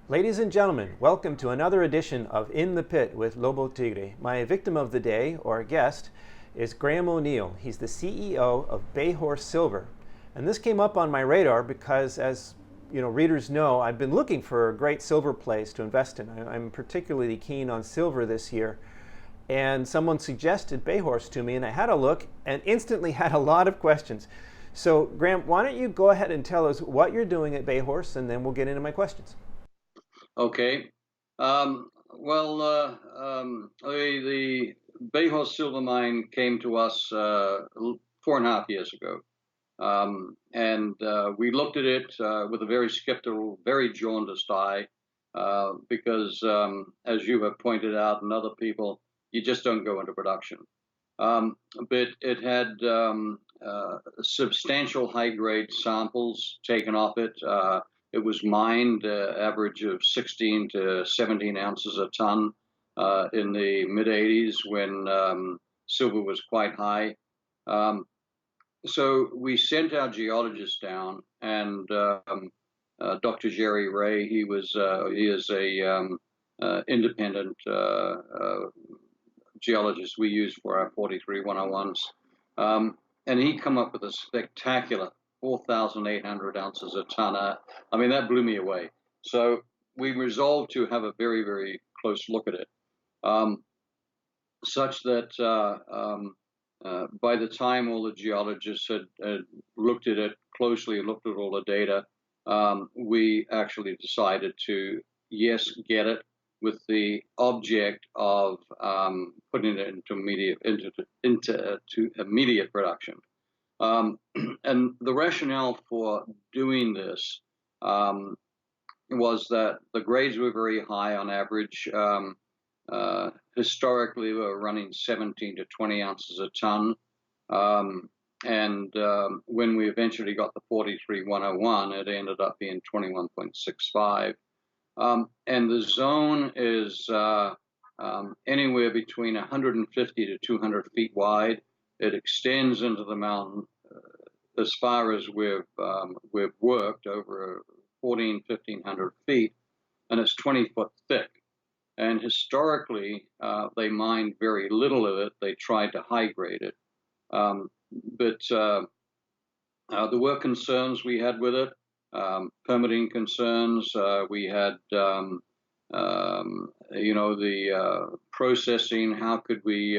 Ladies and gentlemen, welcome to another edition of In the Pit with Lobo Tigre. My victim of the day, or guest, is Graeme O'Neill. He's the CEO of Bayhorse Silver. And this came up on my radar because, as readers know, I've been looking for a great silver place to invest in. I'm particularly keen on silver this year. And someone suggested Bayhorse to me, and I had a look and instantly had a lot of questions. So, Graeme, why don't you go ahead and tell us what you're doing at Bayhorse, and then we'll get into my questions. Okay. The Bayhorse silver mine came to us 4.5 years ago. And we looked at it with a very skeptical, very jaundiced eye, because, as you have pointed out and other people, you just don't go into production. But it had substantial high-grade samples taken off it. It was mined average of 16 to 17 ounces a ton in the mid-'80s when silver was quite high. So we sent our geologists down, and Dr. Jerry Ray, he is a independent geologist we use for our 43-101s, and he come up with a spectacular 4,800 ounces a ton. I mean, that blew me away. So we resolved to have a very, very close look at it, such that by the time all the geologists had looked at it closely, looked at all the data, we actually decided to, yes, get it with the object of putting it into immediate production. And the rationale for doing this was that the grades were very high on average. Historically, we were running 17 to 20 ounces a ton. And when we eventually got the 43-101, it ended up being 21.65. And the zone is anywhere between 150 to 200 feet wide. It extends into the mountain as far as we've worked, over 1,500 feet, and it's 20 foot thick. And historically, they mined very little of it. They tried to high grade it. But there were concerns we had with it, permitting concerns. We had, the processing. How could we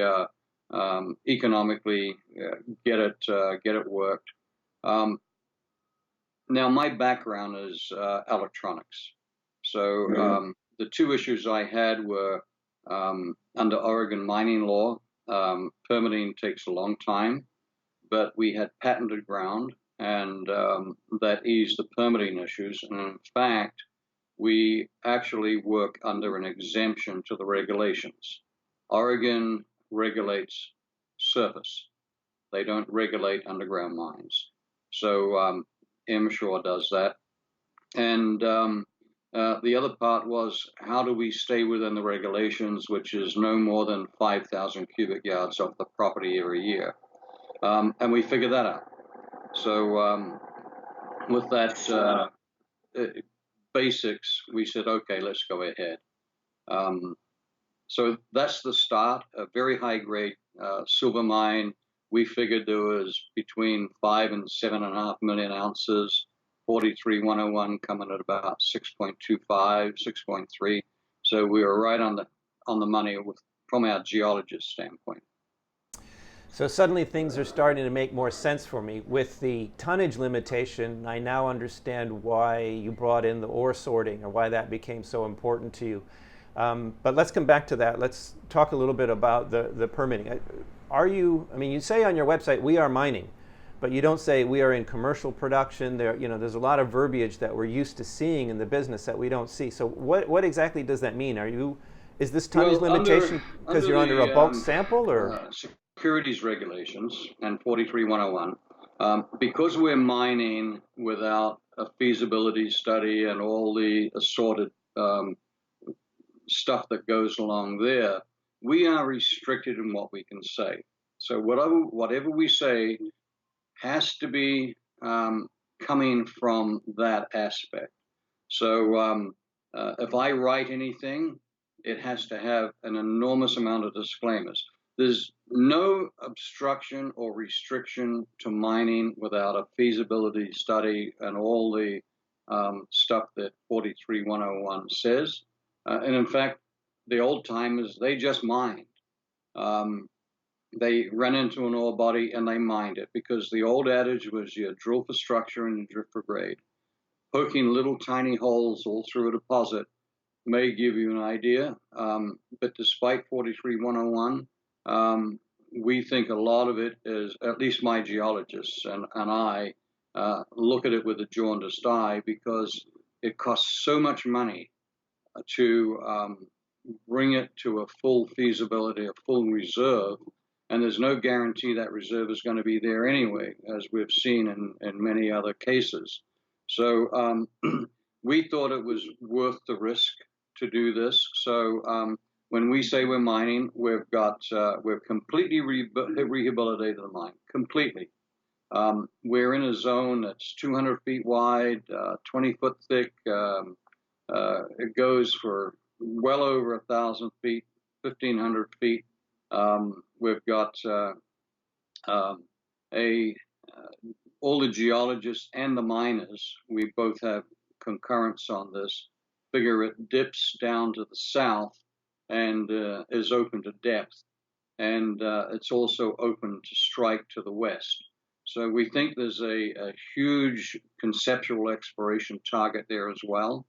economically get it worked? Now, my background is electronics, so the two issues I had were under Oregon mining law. Permitting takes a long time, but we had patented ground, and that eased the permitting issues. And in fact, we actually work under an exemption to the regulations. Oregon regulates surface. They don't regulate underground mines. So MSHore does that. And the other part was, how do we stay within the regulations, which is no more than 5,000 cubic yards off the property every year? And we figured that out. So with that basics, we said, okay, let's go ahead. So that's the start, a very high grade silver mine. We figured there was between 5 and 7.5 million ounces, 43-101 coming at about 6.25, 6.3. So we were right on the money from our geologist standpoint. So suddenly things are starting to make more sense for me. With the tonnage limitation, I now understand why you brought in the ore sorting, or why that became so important to you. But let's come back to that. Let's talk a little bit about the permitting. You say on your website, we are mining, but you don't say we are in commercial production. There's a lot of verbiage that we're used to seeing in the business that we don't see. So what exactly does that mean? Is this tonnage limitation because you're under a bulk sample, or? Securities regulations and 43-101, because we're mining without a feasibility study and all the assorted stuff that goes along there, we are restricted in what we can say. So whatever we say has to be coming from that aspect. So if I write anything, it has to have an enormous amount of disclaimers. There's no obstruction or restriction to mining without a feasibility study and all the stuff that 43101 says. And in fact, the old timers, they just mined. They ran into an ore body and they mined it, because the old adage was you drill for structure and you drill for grade. Poking little tiny holes all through a deposit may give you an idea, but despite 43101, we think a lot of it is, at least my geologists and I look at it with a jaundiced eye, because it costs so much money to bring it to a full feasibility, a full reserve, and there's no guarantee that reserve is going to be there anyway, as we've seen in many other cases. So we thought it was worth the risk to do this. So when we say we're mining, we've completely rehabilitated the mine, completely. We're in a zone that's 200 feet wide, 20 foot thick. It goes for well over 1,000 feet, 1,500 feet. We've got all the geologists and the miners, we both have concurrence on this, figure it dips down to the south and is open to depth. And it's also open to strike to the west. So we think there's a huge conceptual exploration target there as well.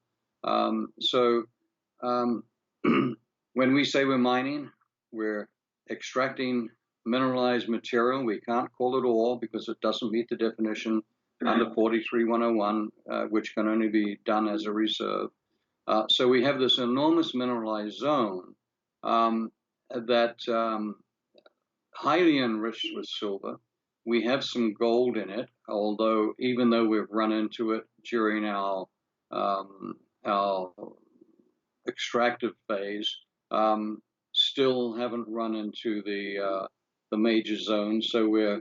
When we say we're mining, we're extracting mineralized material. We can't call it ore because it doesn't meet the definition under 43101, which can only be done as a reserve. So we have this enormous mineralized zone that highly enriched with silver. We have some gold in it, although even though we've run into it during our extractive phase, still haven't run into the major zones, so we're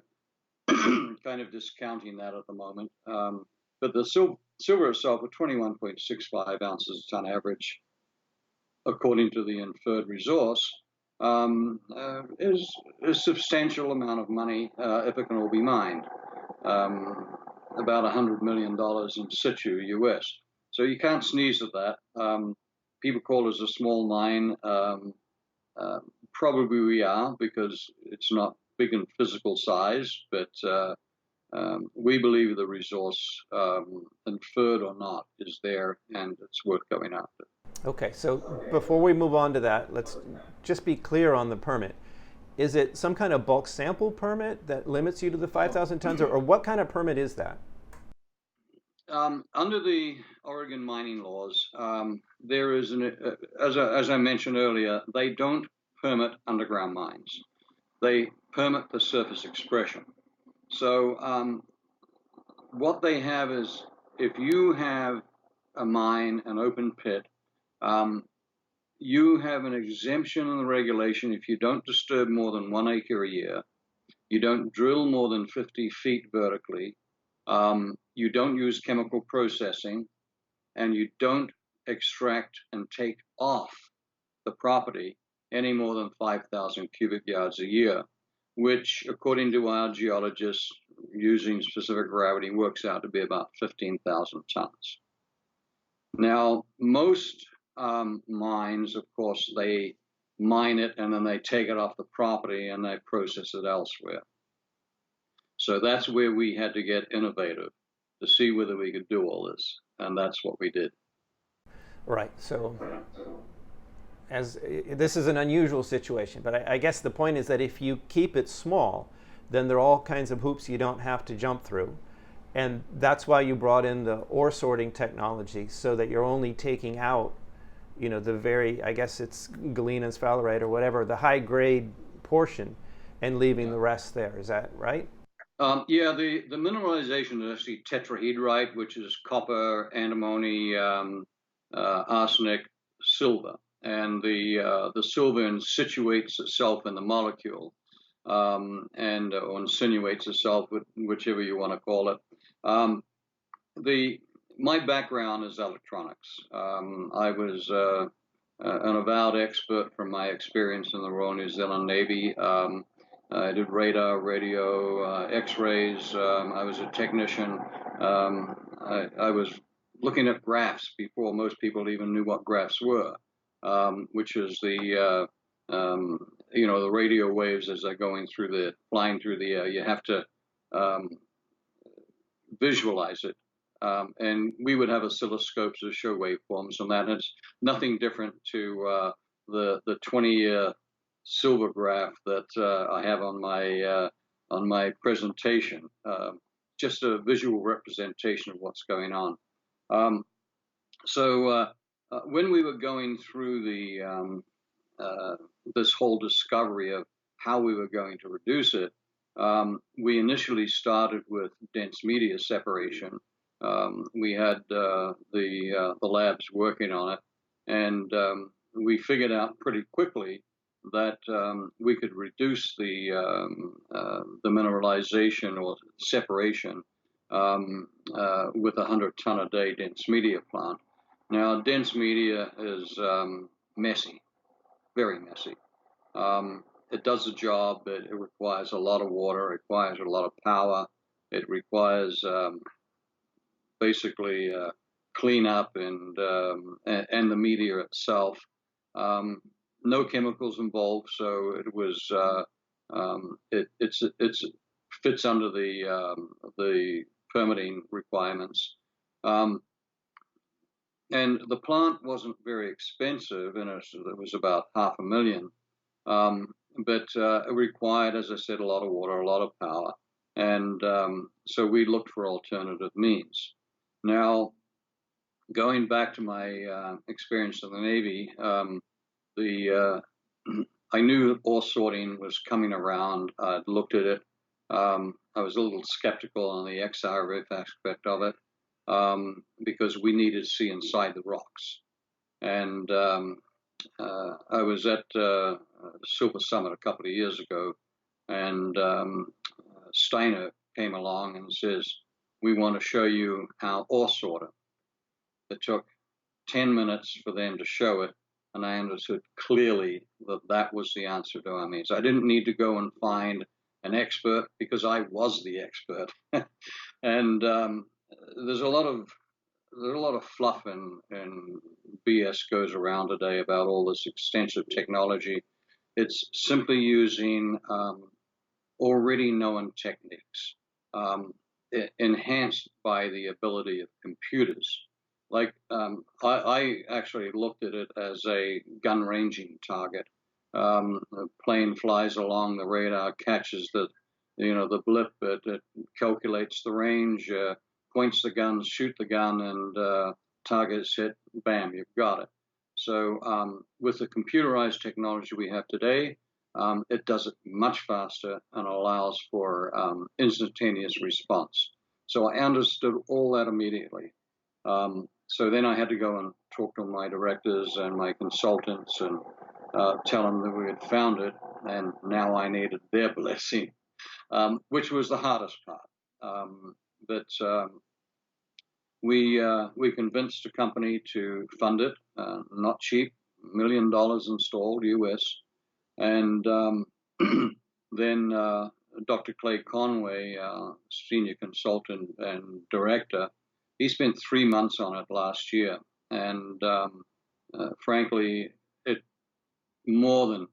kind of discounting that at the moment. But the silver itself, at 21.65 ounces a ton average, according to the Inferred Resource, is a substantial amount of money if it can all be mined. About $100 million in situ US. So you can't sneeze at that. People call us a small mine. Probably we are, because it's not big in physical size, but we believe the resource, inferred or not, is there, and it's worth going after. Okay, so before we move on to that, let's just be clear on the permit. Is it some kind of bulk sample permit that limits you to the 5,000 tons, or what kind of permit is that? Under the Oregon mining laws, there is as I mentioned earlier, they don't permit underground mines. They permit the surface expression. So what they have is, if you have a mine, an open pit, you have an exemption in the regulation if you don't disturb more than 1 acre a year, you don't drill more than 50 feet vertically, you don't use chemical processing, and you don't extract and take off the property any more than 5,000 cubic yards a year, which, according to our geologists, using specific gravity, works out to be about 15,000 tons. Now, most mines, of course, they mine it and then they take it off the property and they process it elsewhere. So that's where we had to get innovative to see whether we could do all this, and that's what we did. Right. So, this is an unusual situation, but I guess the point is that if you keep it small, then there are all kinds of hoops you don't have to jump through. And that's why you brought in the ore sorting technology, so that you're only taking out, the very, I guess it's galena, sphalerite, or whatever, the high grade portion, and leaving the rest there. Is that right? Yeah, the mineralization is actually tetrahedrite, which is copper, antimony, arsenic, silver, and the silver situates itself in the molecule, or insinuates itself, whichever you want to call it. my background is electronics. I was an avowed expert from my experience in the Royal New Zealand Navy. I did radar, radio, X-rays. I was a technician. I was looking at graphs before most people even knew what graphs were, which is the the radio waves as they're flying through the air. You have to um, visualize it. And we would have oscilloscopes that show waveforms, and that is nothing different to the 20-year silver graph that I have on my presentation. Just a visual representation of what's going on. So when we were going through this whole discovery of how we were going to reduce it, we initially started with dense media separation. We had the labs working on it, and we figured out pretty quickly that we could reduce the mineralization or separation with a 100-ton-a-day dense media plant. Now, dense media is messy, very messy. It does the job, but it requires a lot of water, it requires a lot of power, it requires basically clean up and the media itself. No chemicals involved, so it was it fits under the permitting requirements. And the plant wasn't very expensive, and it was about $500,000. But it required, as I said, a lot of water, a lot of power, and so we looked for alternative means. Now, going back to my experience in the Navy, I knew ore sorting was coming around. I'd looked at it. I was a little skeptical on the XRF aspect of it because we needed to see inside the rocks. And I was at Silver Summit a couple of years ago, and Steiner came along and says, "We want to show you our ore sorter." It took 10 minutes for them to show it, and I understood clearly that that was the answer to our needs. I didn't need to go and find an expert because I was the expert. And there's a lot of fluff and BS goes around today about all this extensive technology. It's simply using already known techniques, enhanced by the ability of computers. Like I actually looked at it as a gun ranging target. A plane flies along, the radar catches the blip, it calculates the range, points the gun, shoot the gun, and target's hit, bam, you've got it. So with the computerized technology we have today, it does it much faster and allows for instantaneous response. So I understood all that immediately. So then I had to go and talk to my directors and my consultants and tell them that we had found it, and now I needed their blessing, which was the hardest part. But we convinced a company to fund it, not cheap, $1 million installed US, and then Dr. Clay Conway, senior consultant and director, he spent 3 months on it last year, and frankly, it more than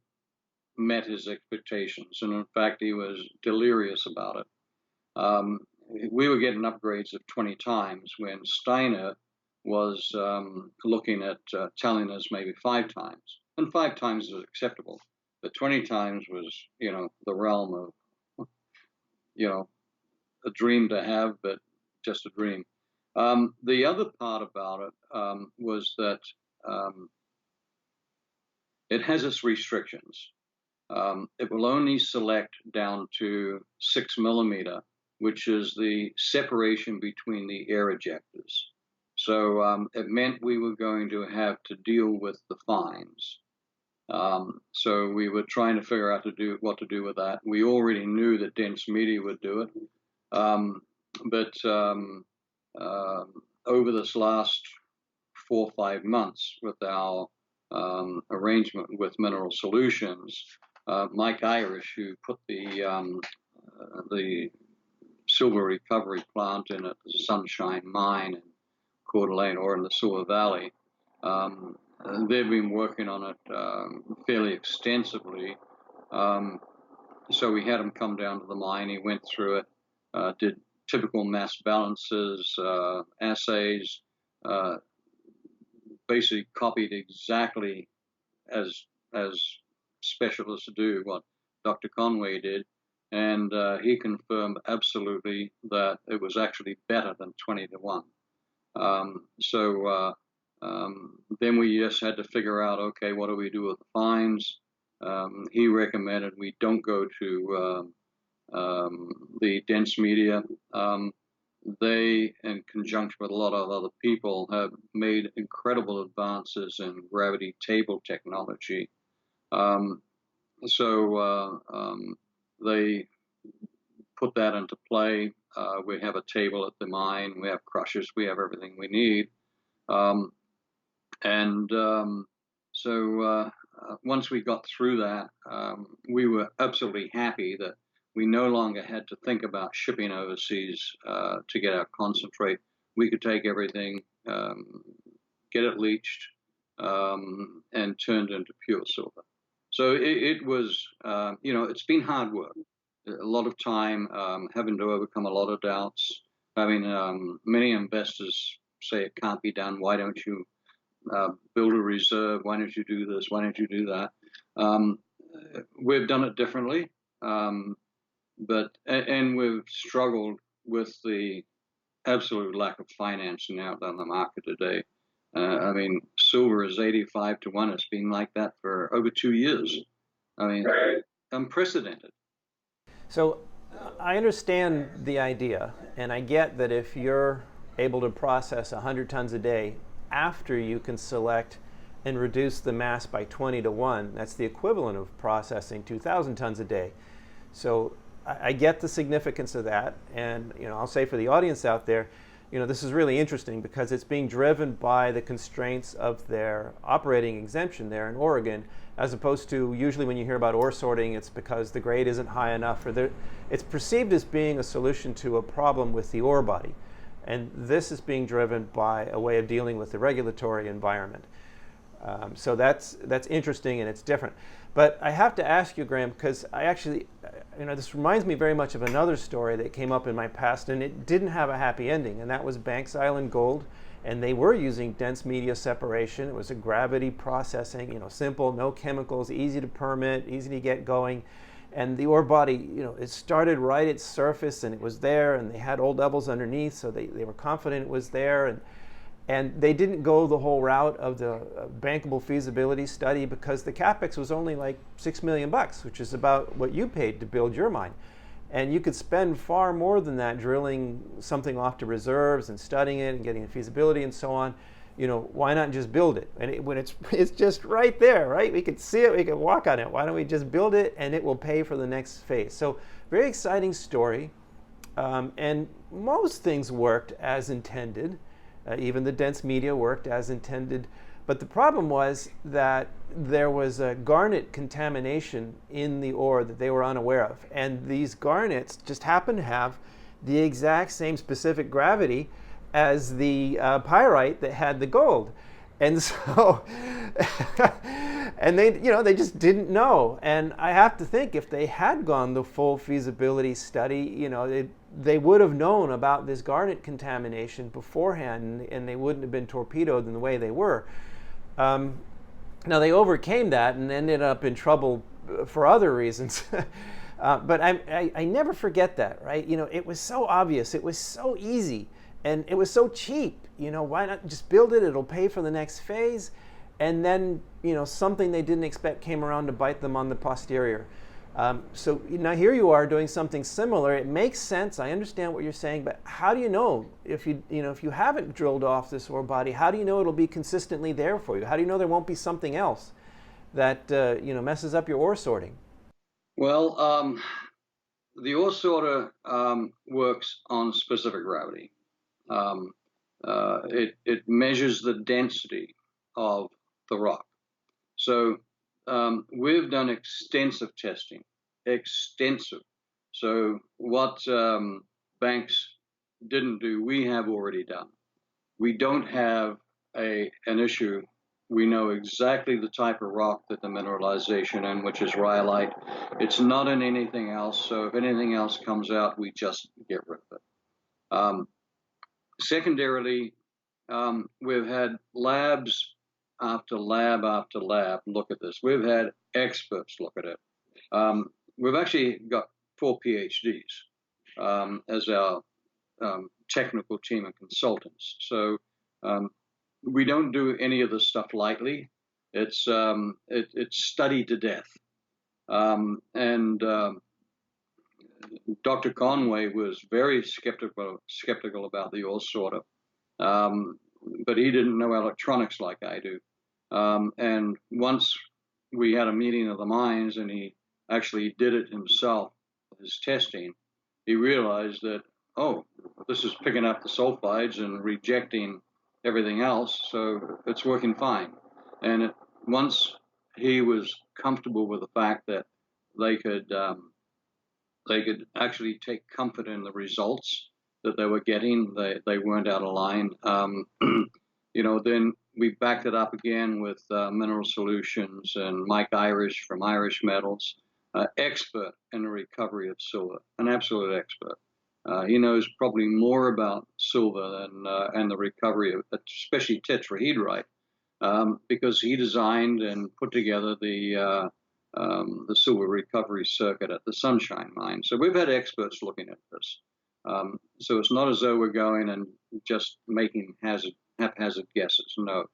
met his expectations, and in fact, he was delirious about it. We were getting upgrades of 20 times when Steiner was looking at telling us maybe 5 times, and 5 times is acceptable, but 20 times was, the realm of, a dream to have, but just a dream. The other part about it was that it has its restrictions. It will only select down to 6 millimeter, which is the separation between the air ejectors. So it meant we were going to have to deal with the fines. So we were trying to figure out what to do with that. We already knew that dense media would do it. But over this last 4 or 5 months with our arrangement with Mineral Solutions, Mike Irish, who put the silver recovery plant in at the Sunshine Mine in Coeur d'Alene or in the Silver Valley, they've been working on it fairly extensively. So we had him come down to the mine. He went through it, did typical mass balances, assays, basically copied exactly as specialists do what Dr. Conway did, and he confirmed absolutely that it was actually better than 20-1. Then we just had to figure out, okay, what do we do with the fines? He recommended we don't go to the dense media. They, in conjunction with a lot of other people, have made incredible advances in gravity table technology. They put that into play. We have a table at the mine. We have crushers. We have everything we need. Once we got through that, we were absolutely happy that we no longer had to think about shipping overseas to get our concentrate. We could take everything, get it leached, and turned into pure silver. So it was, it's been hard work, a lot of time, having to overcome a lot of doubts, having many investors say it can't be done. Why don't you build a reserve? Why don't you do this? Why don't you do that? We've done it differently, but we've struggled with the absolute lack of financing out on the market today. Silver is 85-1. It's been like that for over 2 years. Unprecedented. So I understand the idea, and I get that if you're able to process 100 tons a day after you can select and reduce the mass by 20-1, that's the equivalent of processing 2,000 tons a day. So I get the significance of that, and I'll say for the audience out there, this is really interesting because it's being driven by the constraints of their operating exemption there in Oregon, as opposed to usually when you hear about ore sorting, it's because the grade isn't high enough, or it's perceived as being a solution to a problem with the ore body. And this is being driven by a way of dealing with the regulatory environment. So that's interesting and it's different. But I have to ask you, Graeme, because I actually, this reminds me very much of another story that came up in my past, and it didn't have a happy ending, and that was Banks Island Gold. And they were using dense media separation. It was a gravity processing, simple, no chemicals, easy to permit, easy to get going. And the ore body, it started right at surface, and it was there, and they had old levels underneath, so they were confident it was there. And they didn't go the whole route of the bankable feasibility study because the capex was only like $6 million, which is about what you paid to build your mine. And you could spend far more than that drilling something off to reserves and studying it and getting a feasibility and so on. Why not just build it? And when it's just right there, right? We could see it, we could walk on it. Why don't we just build it and it will pay for the next phase? So very exciting story. And most things worked as intended. Even the dense media worked as intended. But the problem was that there was a garnet contamination in the ore that they were unaware of. And these garnets just happened to have the exact same specific gravity as the pyrite that had the gold. And so, and they just didn't know. And I have to think if they had gone the full feasibility study, they would have known about this garnet contamination beforehand, and they wouldn't have been torpedoed in the way they were. Now they overcame that and ended up in trouble for other reasons. But I never forget that, right? It was so obvious, it was so easy, and it was so cheap. Why not just build it? It'll pay for the next phase. And then, something they didn't expect came around to bite them on the posterior. So now here you are doing something similar. It makes sense. I understand what you're saying, but how do you know if you haven't drilled off this ore body? How do you know it'll be consistently there for you? How do you know there won't be something else that messes up your ore sorting? Well, the ore sorter works on specific gravity. it measures the density of the rock. So we've done extensive testing, extensive. So what banks didn't do, we have already done. We don't have an issue. We know exactly the type of rock that the mineralization in, which is rhyolite. It's not in anything else. So if anything else comes out, we just get rid of it. Secondarily, we've had labs after lab after lab look at this. We've had experts look at it. We've actually got 4 PhDs as our technical team and consultants. So we don't do any of this stuff lightly. It's studied to death. And Dr. Conway was very skeptical about the ore sorter, but he didn't know electronics like I do. And once we had a meeting of the minds, and he actually did it himself, his testing, he realized that, oh, this is picking up the sulfides and rejecting everything else, so it's working fine. And once he was comfortable with the fact that they could actually take comfort in the results that they were getting, they weren't out of line. Then we backed it up again with Mineral Solutions and Mike Irish from Irish Metals, expert in the recovery of silver, an absolute expert. He knows probably more about silver and the recovery of, especially tetrahedrite, because he designed and put together the silver recovery circuit at the Sunshine Mine. So we've had experts looking at this. So it's not as though we're going and just making haphazard guesses. No.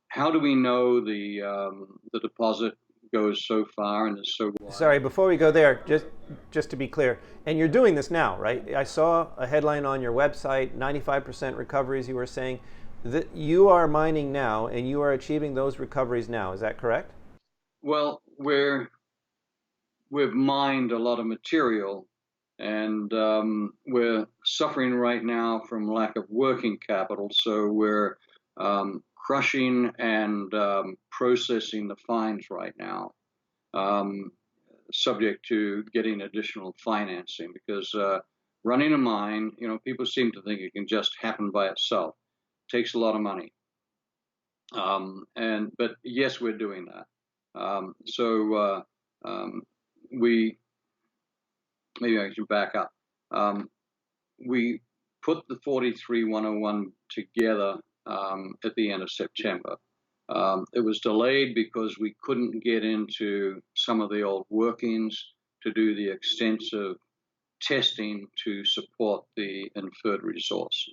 How do we know the deposit goes so far and is so wide? Sorry, before we go there, just to be clear, and you're doing this now, right? I saw a headline on your website, 95% recoveries, you were saying. That you are mining now and you are achieving those recoveries now. Is that correct? Well, we've mined a lot of material, and we're suffering right now from lack of working capital. So we're crushing and processing the fines right now, subject to getting additional financing, because running a mine, people seem to think it can just happen by itself. It takes a lot of money. But yes, we're doing that. Maybe I should back up. We put the 43-101 together at the end of September. It was delayed because we couldn't get into some of the old workings to do the extensive testing to support the Inferred Resource.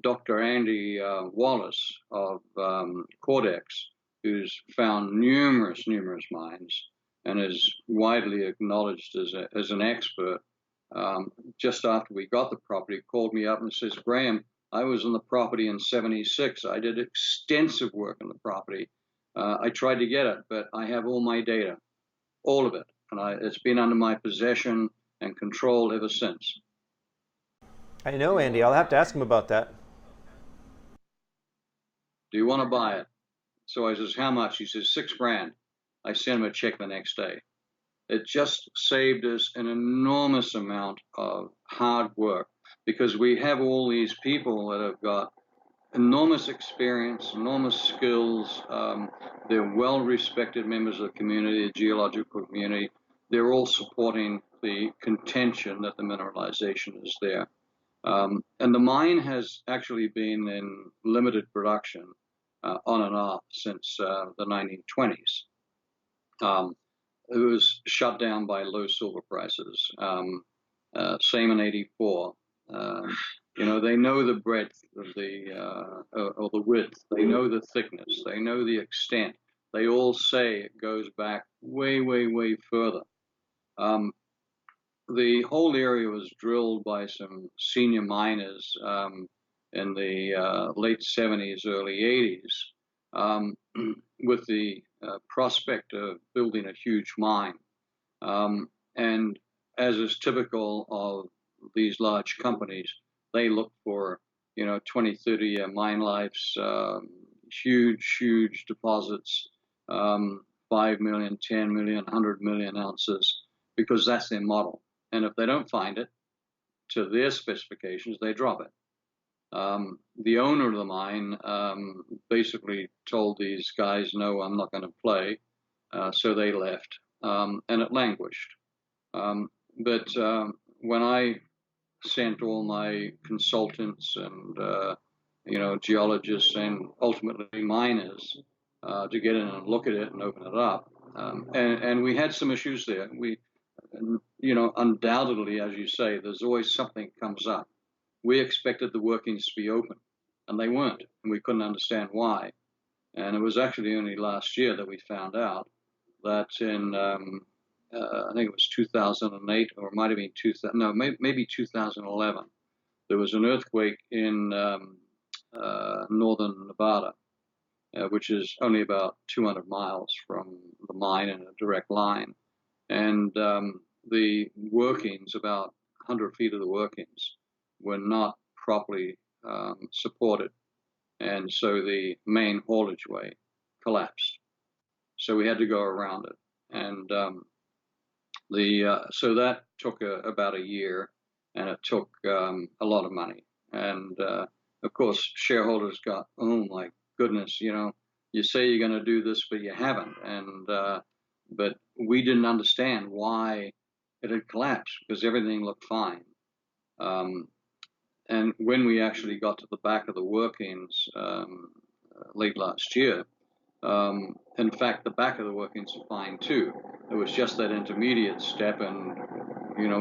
Dr. Andy Wallace of Cordex, who's found numerous mines and is widely acknowledged as an expert, just after we got the property, called me up and says, Graeme, I was on the property in '76. I did extensive work on the property. I tried to get it, but I have all my data, all of it, and it's been under my possession and control ever since. I know, Andy. I'll have to ask him about that. Do you want to buy it? So I says, how much? He says, $6,000. I sent him a check the next day. It just saved us an enormous amount of hard work, because we have all these people that have got enormous experience, enormous skills. They're well-respected members of the community, the geological community. They're all supporting the contention that the mineralization is there. And the mine has actually been in limited production on and off since the 1920s. It was shut down by low silver prices. Same in '84. They know the breadth of or the width. They know the thickness. They know the extent. They all say it goes back way, way, way further. The whole area was drilled by some senior miners in the late '70s, early '80s, with the prospect of building a huge mine. And as is typical of these large companies, they look for 20, 30-year mine lives, huge deposits, 5 million, 10 million, 100 million ounces, because that's their model. And if they don't find it to their specifications, they drop it. The owner of the mine basically told these guys, no, I'm not going to play. So they left, and it languished. But when I sent all my consultants and geologists and ultimately miners to get in and look at it and open it up, and we had some issues there. We, undoubtedly, as you say, there's always something comes up. We expected the workings to be open, and they weren't, and we couldn't understand why. And it was actually only last year that we found out that in I think it was 2008, or it might have been maybe 2011. There was an earthquake in northern Nevada, which is only about 200 miles from the mine in a direct line, and the workings, about 100 feet of the workings, were not properly supported, and so the main haulage way collapsed. So we had to go around it, and so that took about a year, and it took a lot of money. And of course, shareholders got, oh my goodness, you say you're going to do this, but you haven't. And but we didn't understand why it had collapsed, because everything looked fine. And when we actually got to the back of the workings late last year, in fact, the back of the workings are fine too. It was just that intermediate step, and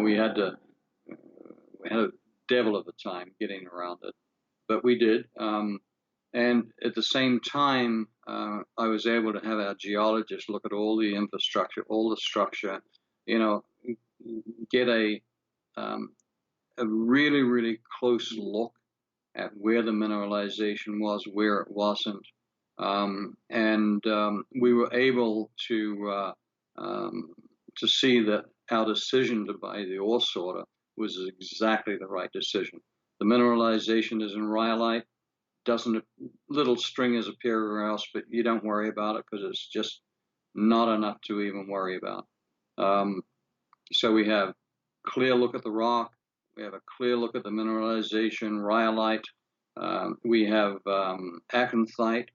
we had a devil of a time getting around it, but we did. And at the same time, I was able to have our geologists look at all the infrastructure, all the structure, get a really, really close look at where the mineralization was, where it wasn't. And we were able to see that our decision to buy the ore sorter was exactly the right decision. The mineralization is in rhyolite. Little stringers appear everywhere else, but you don't worry about it because it's just not enough to even worry about. So we have clear look at the rock. We have a clear look at the mineralization, rhyolite. We have acanthite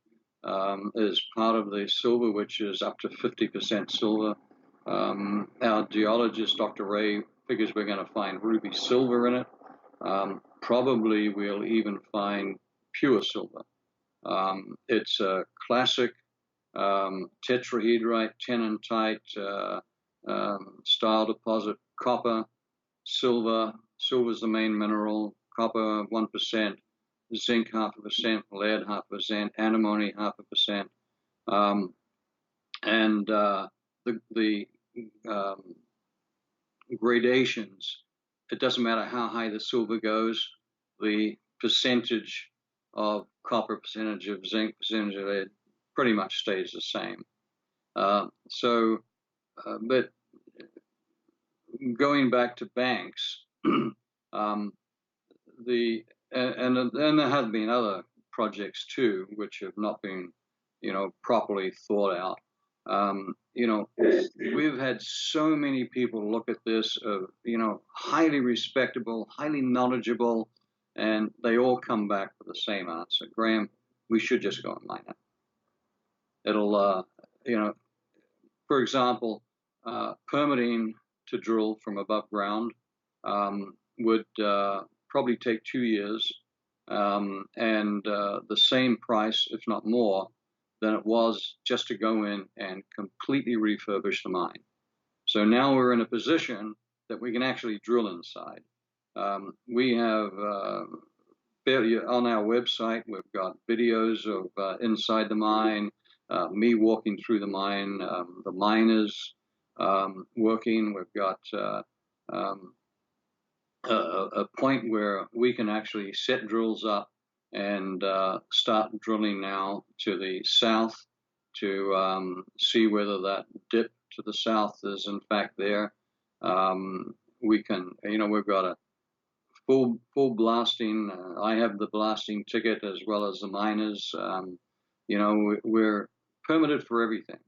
as part of the silver, which is up to 50% silver. Our geologist, Dr. Ray, figures we're going to find ruby silver in it. Probably we'll even find pure silver. It's a classic tetrahedrite, tenantite style deposit, copper, silver. Silver is the main mineral, copper 1%, zinc 0.5%, lead 0.5%, antimony 0.5%. And the gradations, it doesn't matter how high the silver goes, the percentage of copper, percentage of zinc, percentage of lead pretty much stays the same. But going back to Banks, and there have been other projects too, which have not been, properly thought out. We've had so many people look at this, highly respectable, highly knowledgeable, and they all come back with the same answer. Graeme, we should just go and mine it. It'll, for example, permitting to drill from above ground would probably take 2 years, and the same price, if not more, than it was just to go in and completely refurbish the mine. So now we're in a position that we can actually drill inside. We have, on our website, we've got videos of inside the mine, me walking through the mine, the miners working. We've got a point where we can actually set drills up and start drilling now to the south to see whether that dip to the south is in fact there. We can, we've got a full blasting. I have the blasting ticket as well as the miners. We're permitted for everything.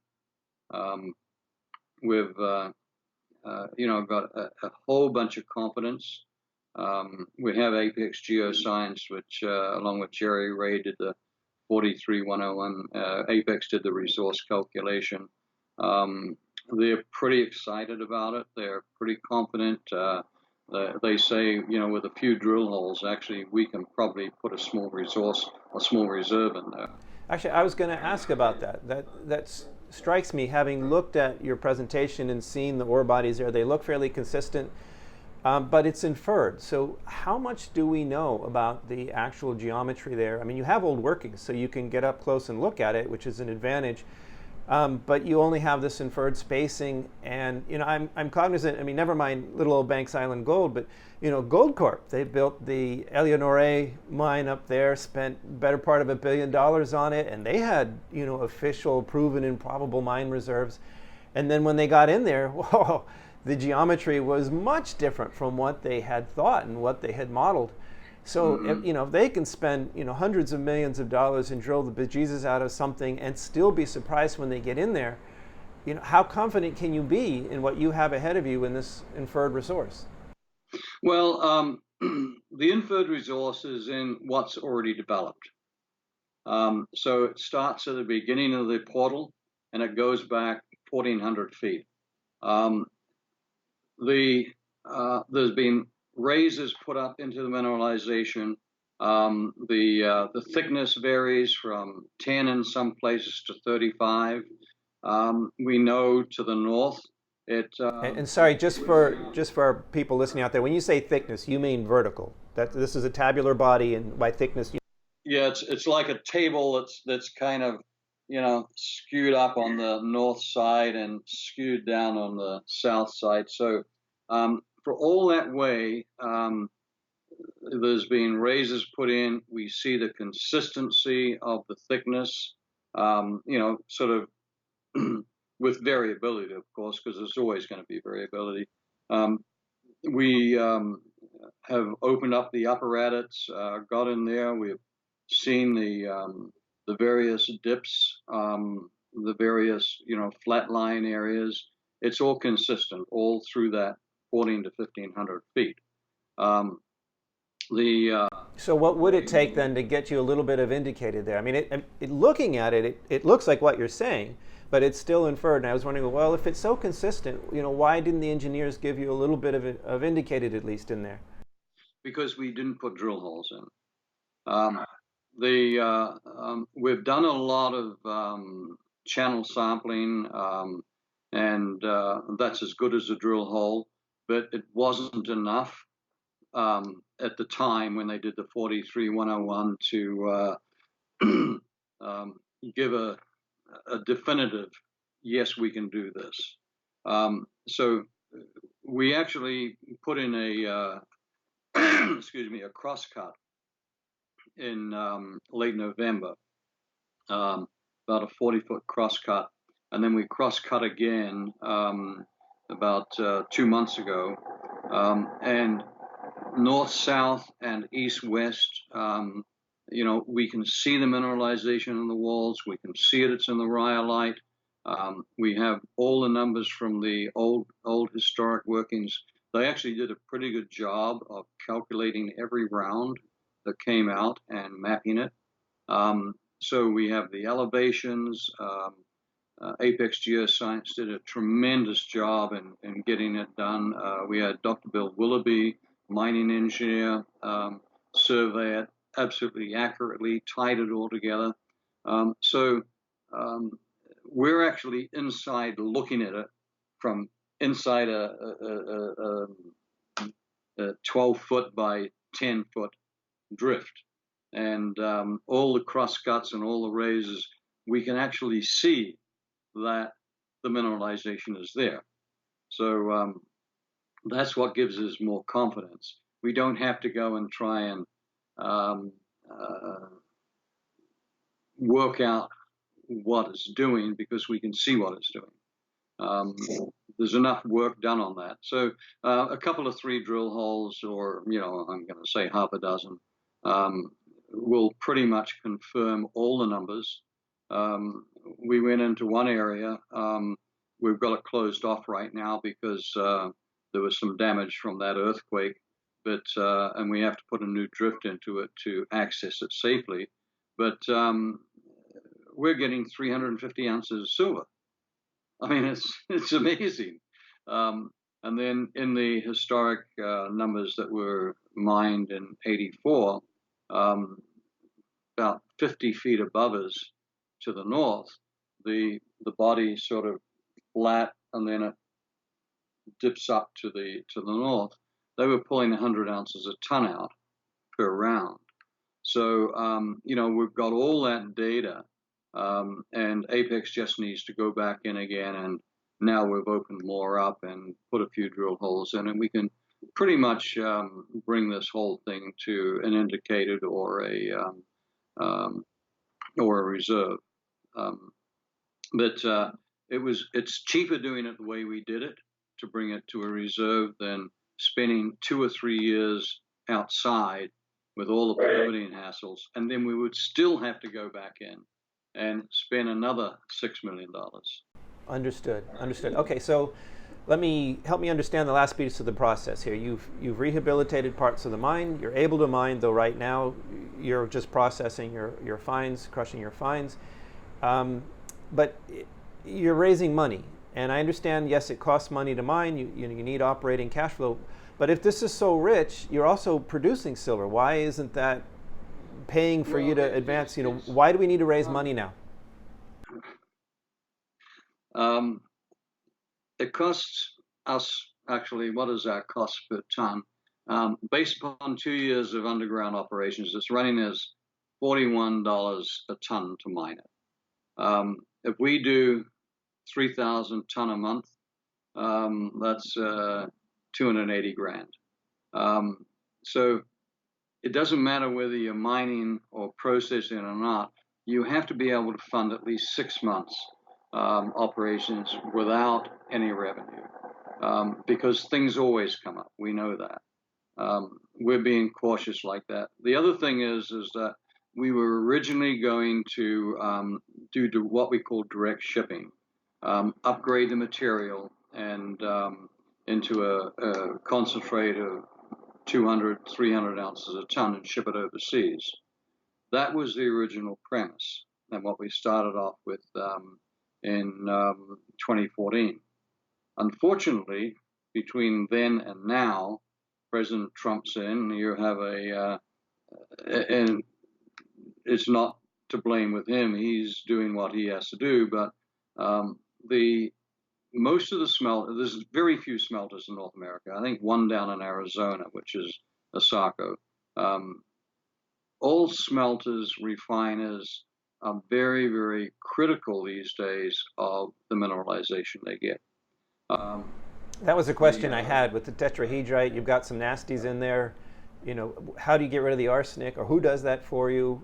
We've got a whole bunch of confidence. We have Apex Geoscience, which along with Jerry Ray did the 43101. Apex did the resource calculation. They're pretty excited about it. They're pretty confident. They say, with a few drill holes, actually, we can probably put a small resource, a small reserve in there. Actually, I was going to ask about that. That strikes me, having looked at your presentation and seen the ore bodies there. They look fairly consistent, but it's inferred. So how much do we know about the actual geometry there? I mean, you have old workings, so you can get up close and look at it, which is an advantage. But you only have this inferred spacing, and I'm cognizant. I mean, never mind little old Banks Island Gold, but Gold Corp, they built the Eleonore mine up there, spent better part of $1 billion on it, and they had official, proven, and probable mine reserves. And then when they got in there, whoa, the geometry was much different from what they had thought and what they had modeled. So if they can spend hundreds of millions of dollars and drill the bejesus out of something and still be surprised when they get in there, how confident can you be in what you have ahead of you in this inferred resource? Well, the inferred resource is in what's already developed. So it starts at the beginning of the portal and it goes back 1,400 feet. There's been raises put up into the mineralization. The thickness varies from 10 in some places to 35. We know to the north and sorry, just for our people listening out there, when you say thickness, you mean vertical. That this is a tabular body, and by thickness, yeah, it's like a table that's kind of skewed up on the north side and skewed down on the south side. So for all that way, there's been raises put in. We see the consistency of the thickness, sort of with variability, of course, because there's always going to be variability. We have opened up the apparatus, got in there. We've seen the various dips, the various flat line areas. It's all consistent all through that 14 to 1,500 feet. So what would it take then to get you a little bit of indicated there? I mean, looking at it, it looks like what you're saying, but it's still inferred. And I was wondering, well, if it's so consistent, why didn't the engineers give you a little bit of indicated at least in there? Because we didn't put drill holes in. We've done a lot of channel sampling, and that's as good as a drill hole, but it wasn't enough at the time when they did the 43101 to give a definitive, yes, we can do this. So we actually put in a a crosscut in late November, about a 40-foot crosscut, and then we crosscut again about 2 months ago, and north-south and east-west. We can see the mineralization in the walls. We can see it's in the rhyolite. We have all the numbers from the old historic workings. They actually did a pretty good job of calculating every round that came out and mapping it. So we have the elevations. Apex Geoscience did a tremendous job in getting it done. We had Dr. Bill Willoughby, mining engineer, survey it absolutely accurately, tied it all together. So we're actually inside looking at it from inside a 12-foot by 10-foot drift. And all the crosscuts and all the raises, we can actually see that the mineralization is there. So that's what gives us more confidence. We don't have to go and try and work out what it's doing, because we can see what it's doing. There's enough work done on that. So a couple of 3 drill holes, or I'm going to say half a dozen, will pretty much confirm all the numbers. We went into one area. We've got it closed off right now because there was some damage from that earthquake, and we have to put a new drift into it to access it safely. But we're getting 350 ounces of silver. I mean, it's amazing. And then in the historic numbers that were mined in '84, about 50 feet above us to the north, the body sort of flat, and then it dips up to the north. They were pulling 100 ounces a ton out per round. So we've got all that data. And Apex just needs to go back in again, and now we've opened more up and put a few drill holes in, and we can pretty much bring this whole thing to an indicated or a reserve. But it's cheaper doing it the way we did it, to bring it to a reserve, than spending 2 or 3 years outside with all the permitting hassles, and then we would still have to go back in and spend another $6 million. Understood. Okay, so help me understand the last piece of the process here. You've rehabilitated parts of the mine. You're able to mine, though right now you're just processing your fines, crushing your fines. But you're raising money, and I understand, yes, it costs money to mine. You need operating cash flow. But if this is so rich, you're also producing silver. Why isn't that paying for you to advance? Why do we need to raise money now? It costs us, actually, what is our cost per ton? Based upon 2 years of underground operations, it's running as $41 a ton to mine it. If we do 3,000 ton a month, that's 280 grand. So it doesn't matter whether you're mining or processing or not, you have to be able to fund at least 6 months operations without any revenue, because things always come up. We know that. We're being cautious like that. The other thing is that we were originally going to do what we call direct shipping, upgrade the material and into a concentrate of 200, 300 ounces a ton and ship it overseas. That was the original premise, and what we started off with in 2014. Unfortunately, between then and now, President Trump's in. You have and it's not to blame with him. He's doing what he has to do, but most of the smelters, there's very few smelters in North America. I think one down in Arizona, which is Osako. All smelters, refiners are very, very critical these days of the mineralization they get. That was a question I had with the tetrahedrite. You've got some nasties in there. How do you get rid of the arsenic, or who does that for you?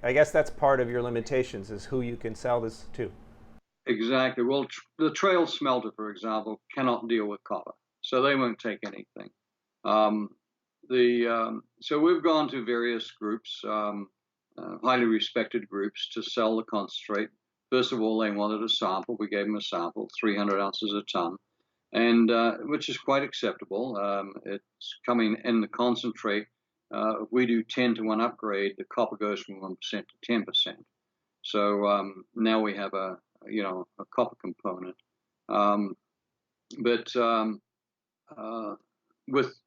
I guess that's part of your limitations, is who you can sell this to. Exactly. Well, the Trail smelter, for example, cannot deal with copper, so they won't take anything. So we've gone to various groups, highly respected groups, to sell the concentrate. First of all, they wanted a sample. We gave them a sample, 300 ounces a ton, and which is quite acceptable. It's coming in the concentrate. If we do 10 to 1 upgrade, the copper goes from 1% to 10%. So now we have a copper component. But with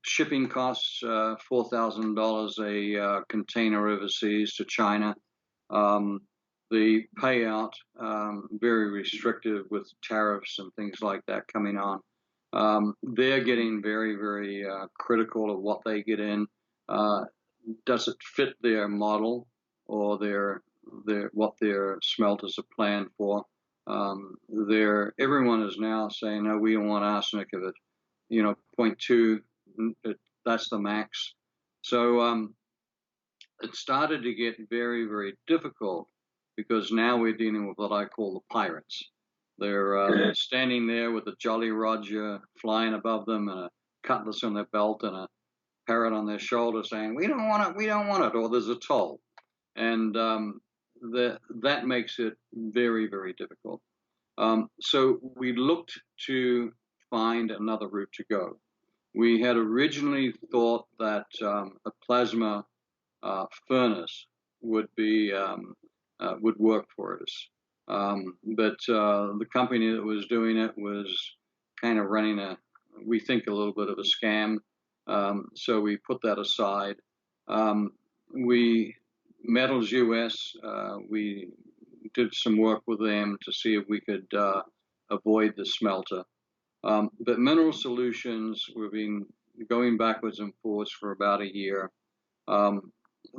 shipping costs, $4,000 a container overseas to China, the payout very restrictive with tariffs and things like that coming on. They're getting very, very critical of what they get in. Does it fit their model or what their smelters are planned for? Everyone is now saying, no, we don't want arsenic of it. 0.2, that's the max. So it started to get very, very difficult, because now we're dealing with what I call the pirates. They're standing there with a Jolly Roger flying above them and a cutlass on their belt and a parrot on their shoulder saying, "We don't want it, we don't want it," or "There's a toll." And that makes it very, very difficult. So we looked to find another route to go. We had originally thought that a plasma furnace would work for us, but the company that was doing it was kind of running we think, a little bit of a scam. So we put that aside. Metals US, we did some work with them to see if we could avoid the smelter. But Mineral Solutions, we've been going backwards and forwards for about a year.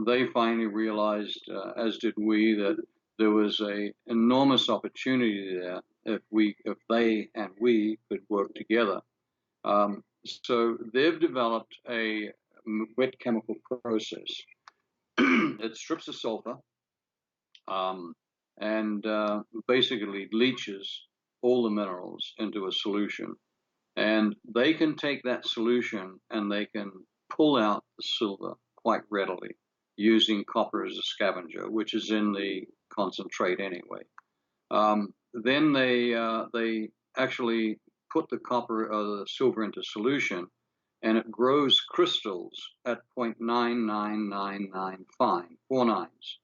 They finally realized, as did we, that there was an enormous opportunity there if they and we could work together. So they've developed a wet chemical process. It strips the sulfur and basically leaches all the minerals into a solution. And they can take that solution and they can pull out the silver quite readily using copper as a scavenger, which is in the concentrate anyway. Then they actually put the silver into solution, and it grows crystals at 0.99995, 4 nines.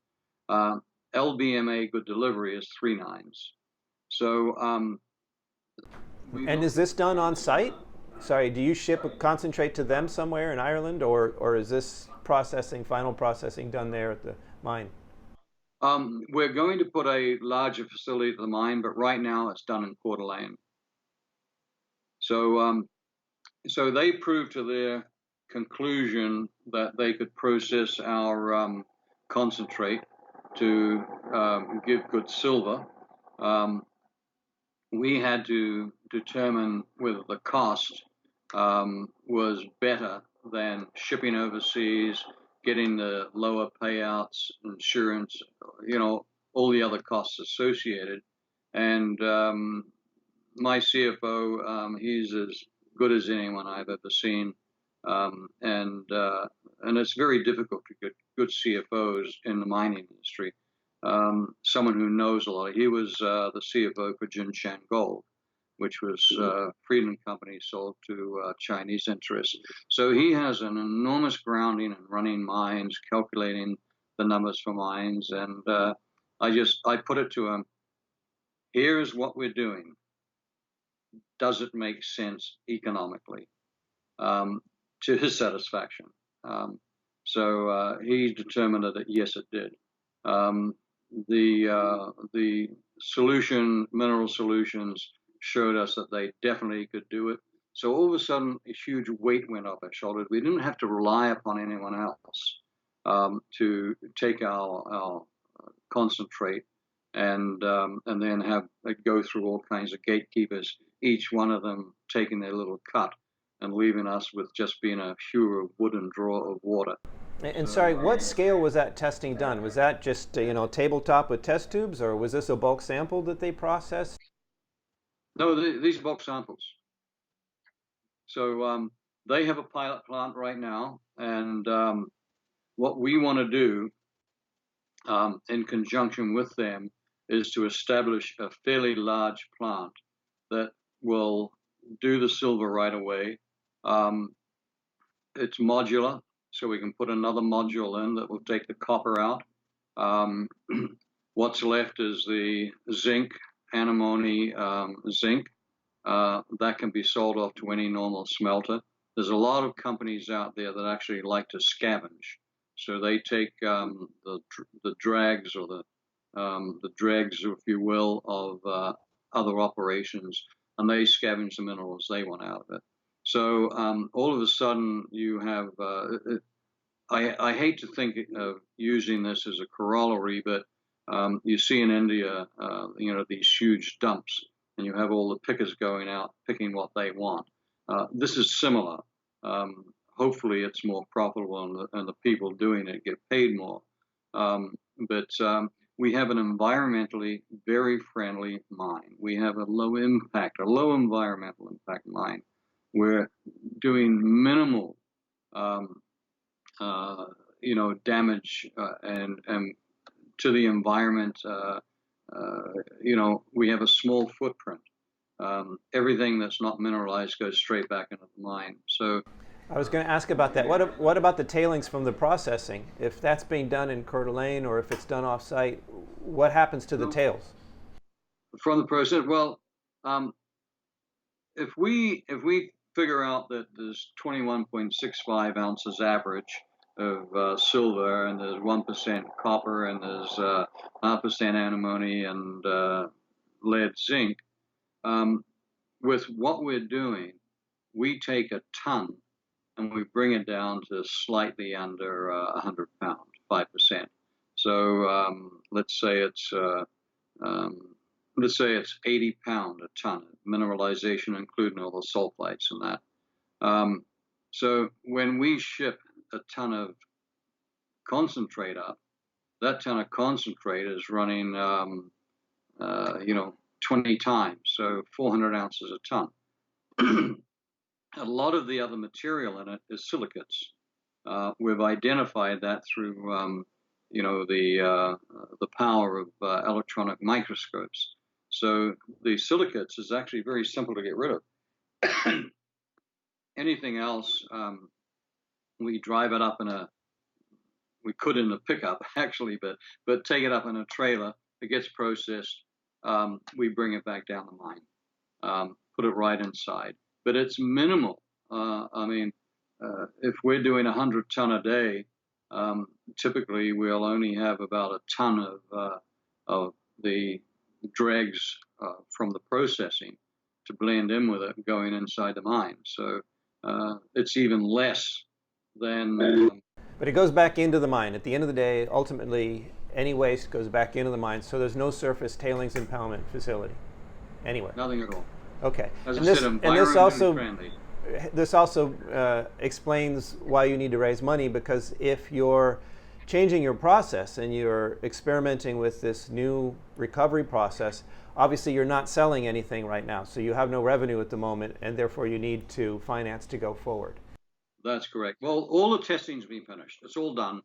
LBMA good delivery is 3 nines. So, and is this done on site? Sorry, do you ship a concentrate to them somewhere in Ireland, or is this final processing done there at the mine? We're going to put a larger facility at the mine, but right now it's done in Coeur d'Alene. So they proved to their conclusion that they could process our concentrate to give good silver. We had to determine whether the cost was better than shipping overseas, getting the lower payouts, insurance, all the other costs associated. And my CFO, he's as good as anyone I've ever seen. And it's very difficult to get good CFOs in the mining industry. Someone who knows a lot. He was the CFO for Jinshan Gold, which was Friedland Company sold to Chinese interests. So he has an enormous grounding in running mines, calculating the numbers for mines, and I put it to him, here's what we're doing. Does it make sense economically? To his satisfaction. So he determined that yes, it did. The Mineral Solutions showed us that they definitely could do it. So all of a sudden, a huge weight went off our shoulders. We didn't have to rely upon anyone else to take our concentrate and then have it go through all kinds of gatekeepers, each one of them taking their little cut and leaving us with just being a pure wooden drawer of water. And sorry, what scale was that testing done? Was that just tabletop with test tubes, or was this a bulk sample that they processed? No, these are bulk samples. So they have a pilot plant right now, and what we want to do in conjunction with them is to establish a fairly large plant that will do the silver right away. It's modular, so we can put another module in that will take the copper out. What's left is the zinc, antimony, zinc. That can be sold off to any normal smelter. There's a lot of companies out there that actually like to scavenge. So they take the drags or the dregs, if you will, of other operations, and they scavenge the minerals they want out of it. So all of a sudden you have, I hate to think of using this as a corollary, but you see in India, these huge dumps, and you have all the pickers going out picking what they want. This is similar. Hopefully it's more profitable and the people doing it get paid more. But we have an environmentally very friendly mine. We have a low environmental impact mine. We're doing minimal, damage and to the environment. We have a small footprint. Everything that's not mineralized goes straight back into the mine. So I was going to ask about that. What about the tailings from the processing? If that's being done in Coeur d'Alene or if it's done off-site, what happens to the tails? From the process, well, if we figure out that there's 21.65 ounces average of silver, and there's 1% copper, and there's 0.5% antimony and lead zinc, with what we're doing, we take a ton and we bring it down to slightly under 100 pounds, 5%. So let's say it's 80 pound a ton, mineralization including all the sulfites and that. So when we ship a ton of concentrate up, that ton of concentrate is running 20 times, so 400 ounces a ton. A lot of the other material in it is silicates. We've identified that through the power of electronic microscopes. So the silicates is actually very simple to get rid of. Anything else, we drive it up we could in a pickup actually, but take it up in a trailer. It gets processed. We bring it back down the mine, put it right inside. But it's minimal. If we're doing 100 ton a day, typically we'll only have about a ton of the dregs from the processing to blend in with it going inside the mine. So it's even less than. But it goes back into the mine. At the end of the day, ultimately, any waste goes back into the mine. So there's no surface tailings impoundment facility anywhere. Nothing at all. Okay. As I said, this also explains why you need to raise money, because if you're changing your process and you're experimenting with this new recovery process, obviously you're not selling anything right now. So you have no revenue at the moment, and therefore you need to finance to go forward. That's correct. Well, all the testing's been finished. It's all done.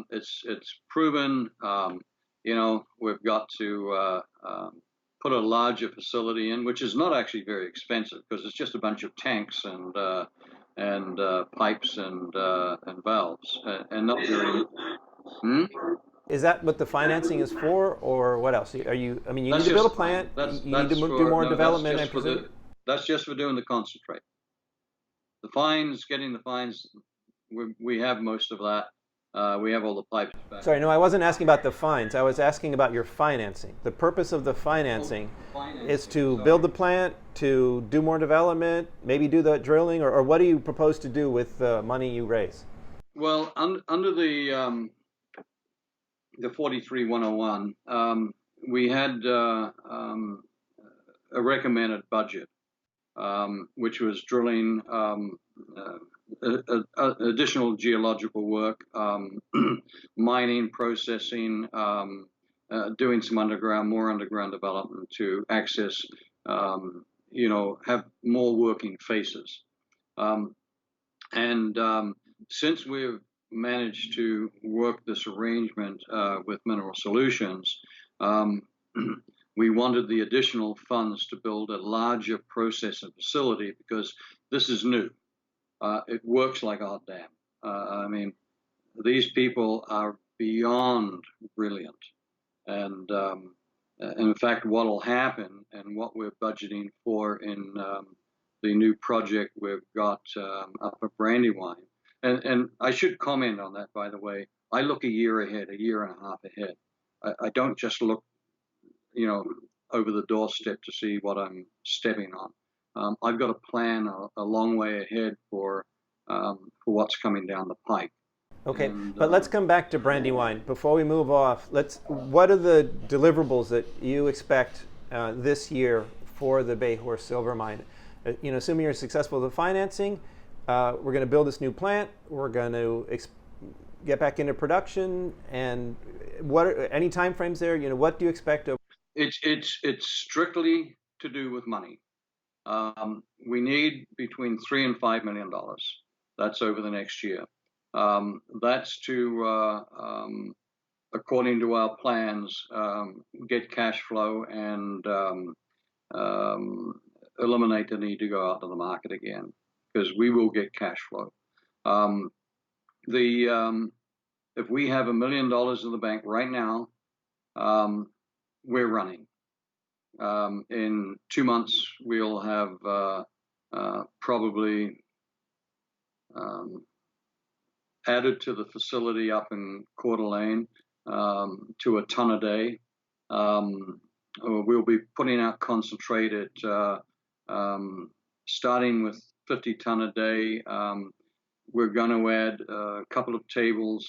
It's proven. We've got to put a larger facility in, which is not actually very expensive because it's just a bunch of tanks and pipes and valves and not very. Is that what the financing is for, or what else? You need to build a plant. You need to do more development, I presume. That's just for doing the concentrate. The fines, getting the fines, we have most of that. We have all the pipes back. Sorry, no, I wasn't asking about the fines. I was asking about your financing. The purpose of the financing is to build the plant, to do more development, maybe do the drilling, or what do you propose to do with the money you raise? Well, under the 43-101, we had a recommended budget, which was drilling, additional geological work, mining, processing, doing some more underground development to access, have more working faces. Since we've managed to work this arrangement with Mineral Solutions, we wanted the additional funds to build a larger processing facility because this is new. It works like hot damn. These people are beyond brilliant. And in fact, what will happen and what we're budgeting for in the new project we've got up at Brandywine. And I should comment on that, by the way. I look a year ahead, a year and a half ahead. I don't just look, over the doorstep to see what I'm stepping on. I've got a plan a long way ahead for what's coming down the pike. Okay, but let's come back to Brandywine. Before we move off, what are the deliverables that you expect this year for the Bayhorse silver mine? Assuming you're successful with the financing, we're going to build this new plant, we're going to get back into production, and any time frames there? What do you expect? It's strictly to do with money. We need between $3 and $5 million. That's over the next year. That's to, according to our plans, get cash flow and eliminate the need to go out to the market again, because we will get cash flow. If we have $1 million in the bank right now, we're running. In 2 months, we'll have probably added to the facility up in Coeur d'Alene to a ton a day. We'll be putting out concentrate at starting with 50 ton a day. We're going to add a couple of tables,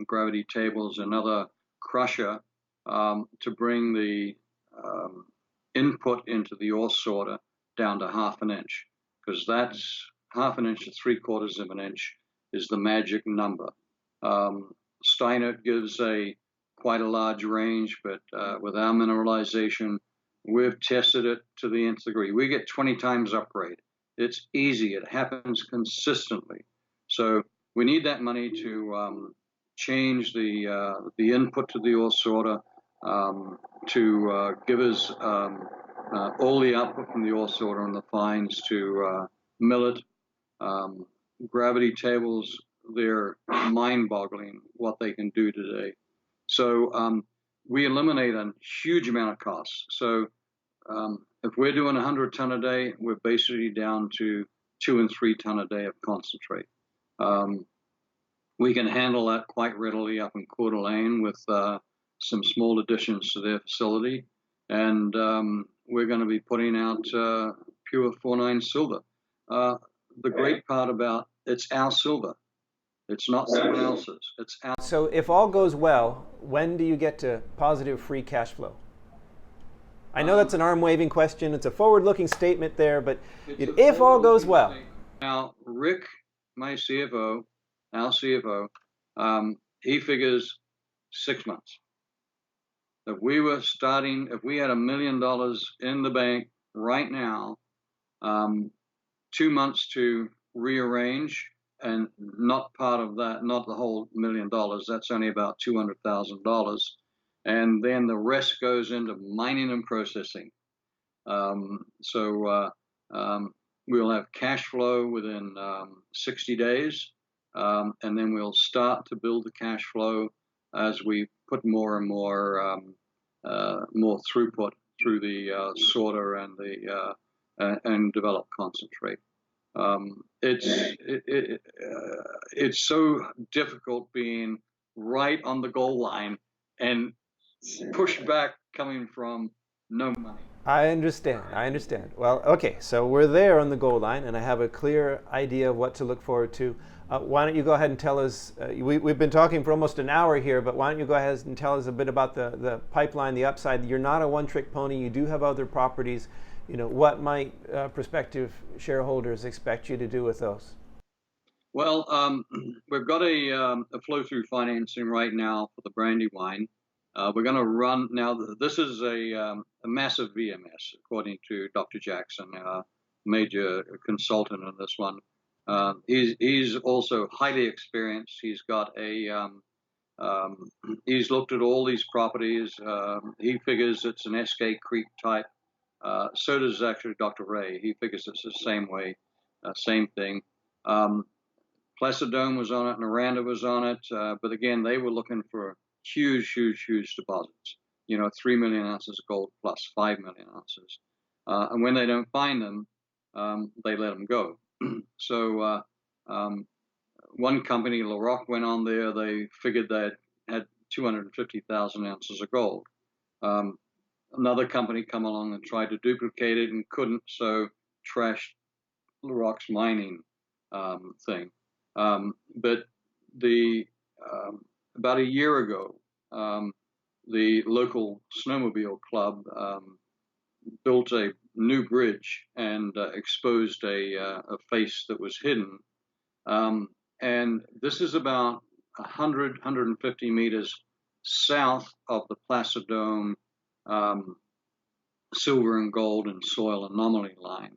gravity tables, another crusher to bring the input into the ore sorter down to 1/2 inch, because that's 1/2 inch to 3/4 of an inch is the magic number. Steinert gives quite a large range, but with our mineralization, we've tested it to the nth degree. We get 20 times upgrade. It's easy. It happens consistently. So we need that money to change the input to the ore sorter, to give us all the output from the ore sorter and the fines to mill it. Gravity tables, they're mind-boggling what they can do today. So we eliminate a huge amount of costs. So if we're doing 100 ton a day, we're basically down to 2 and 3 ton a day of concentrate. We can handle that quite readily up in Coeur d'Alene with some small additions to their facility. And we're going to be putting out pure 49 silver. The great part about it's our silver. It's not someone else's. It's our. So if all goes well, when do you get to positive free cash flow? I know that's an arm-waving question. It's a forward-looking statement there, but if all goes well. Now, Rick, my CFO, our CFO, he figures 6 months. If we had $1 million in the bank right now, 2 months to rearrange, and not part of that, not the whole $1 million, that's only about $200,000. And then the rest goes into mining and processing. So we'll have cash flow within 60 days, and then we'll start to build the cash flow as we put more and more throughput through the sorter and the and develop concentrate. It's so difficult being right on the goal line and pushback coming from no money. I understand. Well, okay, so we're there on the goal line, and I have a clear idea of what to look forward to. Why don't you go ahead and tell us, we've been talking for almost an hour here, but why don't you go ahead and tell us a bit about the pipeline, the upside. You're not a one-trick pony. You do have other properties. What might prospective shareholders expect you to do with those? Well, we've got a flow-through financing right now for the Brandywine. We're going to run now. This is a massive VMS, according to Dr. Jackson, major consultant on this one. He's also highly experienced. He's got he's looked at all these properties. He figures it's an SK Creek type. So does actually Dr. Ray. He figures it's the same way, same thing. Placidome was on it, Noranda was on it, but again, they were looking for huge deposits. 3 million ounces of gold plus 5 million ounces. And when they don't find them, they let them go. So one company, LaRock, went on there. They figured they had 250,000 ounces of gold. Another company come along and tried to duplicate it and couldn't, so trashed LaRock's mining thing. But about a year ago, the local snowmobile club built a new bridge and exposed a face that was hidden. And this is about 150 meters south of the Placidome silver and gold and soil anomaly line.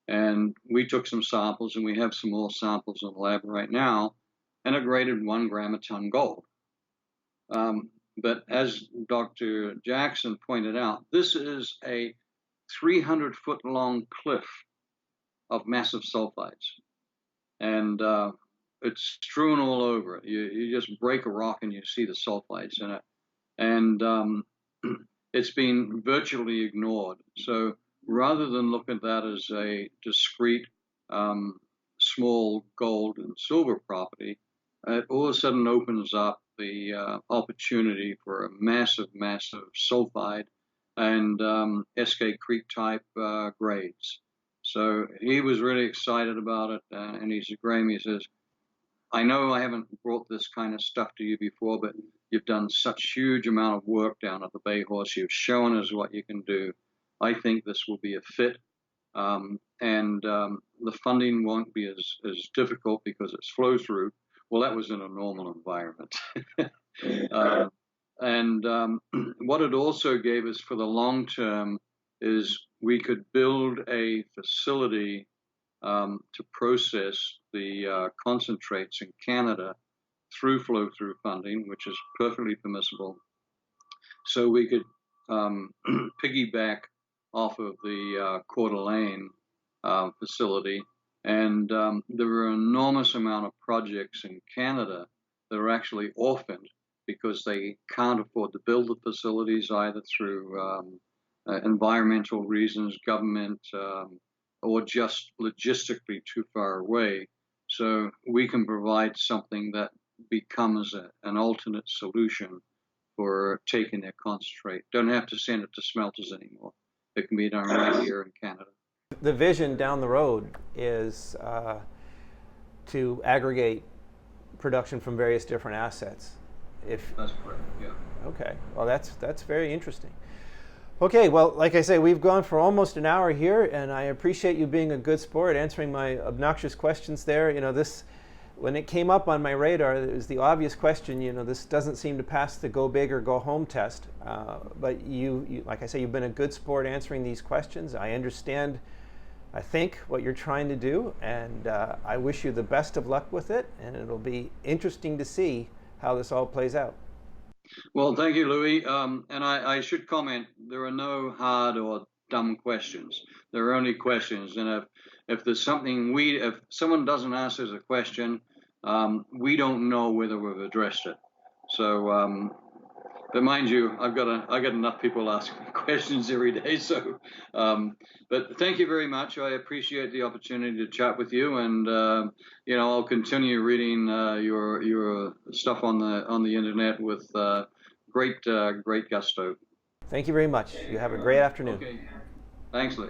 And we took some samples, and we have some more samples in the lab right now, and it graded 1 gram a ton gold. But as Dr. Jackson pointed out, this is a 300-foot long cliff of massive sulfides. And it's strewn all over it. You just break a rock and you see the sulfides in it. And it's been virtually ignored. So rather than look at that as a discrete small gold and silver property, it all of a sudden opens up the opportunity for a massive, massive sulfide and Eskay Creek type grades. So he was really excited about it, and he said, Graeme, he says, I know I haven't brought this kind of stuff to you before, but you've done such huge amount of work down at the Bayhorse. You've shown us what you can do. I think this will be a fit, and the funding won't be as difficult because it's flow through. Well, that was in a normal environment. What it also gave us for the long term is we could build a facility to process the concentrates in Canada through flow-through funding, which is perfectly permissible. So we could piggyback off of the Coeur d'Alene facility. And there are an enormous amount of projects in Canada that are actually orphaned because they can't afford to build the facilities either through environmental reasons, government, or just logistically too far away. So we can provide something that becomes an alternate solution for taking their concentrate. Don't have to send it to smelters anymore. It can be done right here in Canada. The vision down the road is to aggregate production from various different assets. That's correct, yeah. Okay, well that's very interesting. Okay, well, like I say, we've gone for almost an hour here, and I appreciate you being a good sport, answering my obnoxious questions there. You know, this, when it came up on my radar, it was the obvious question, you know, this doesn't seem to pass the go big or go home test. But you, like I say, you've been a good sport answering these questions. I understand, I think, what you're trying to do, and I wish you the best of luck with it, and it'll be interesting to see how this all plays out. Well, thank you, Louis. And I should comment, there are no hard or dumb questions. There are only questions. And if there's something if someone doesn't ask us a question, we don't know whether we've addressed it. So, but mind you, I got enough people asking questions every day. So, but thank you very much. I appreciate the opportunity to chat with you, and you know, I'll continue reading your stuff on the internet with great gusto. Thank you very much. You have a great afternoon. Okay. Thanks, Lee.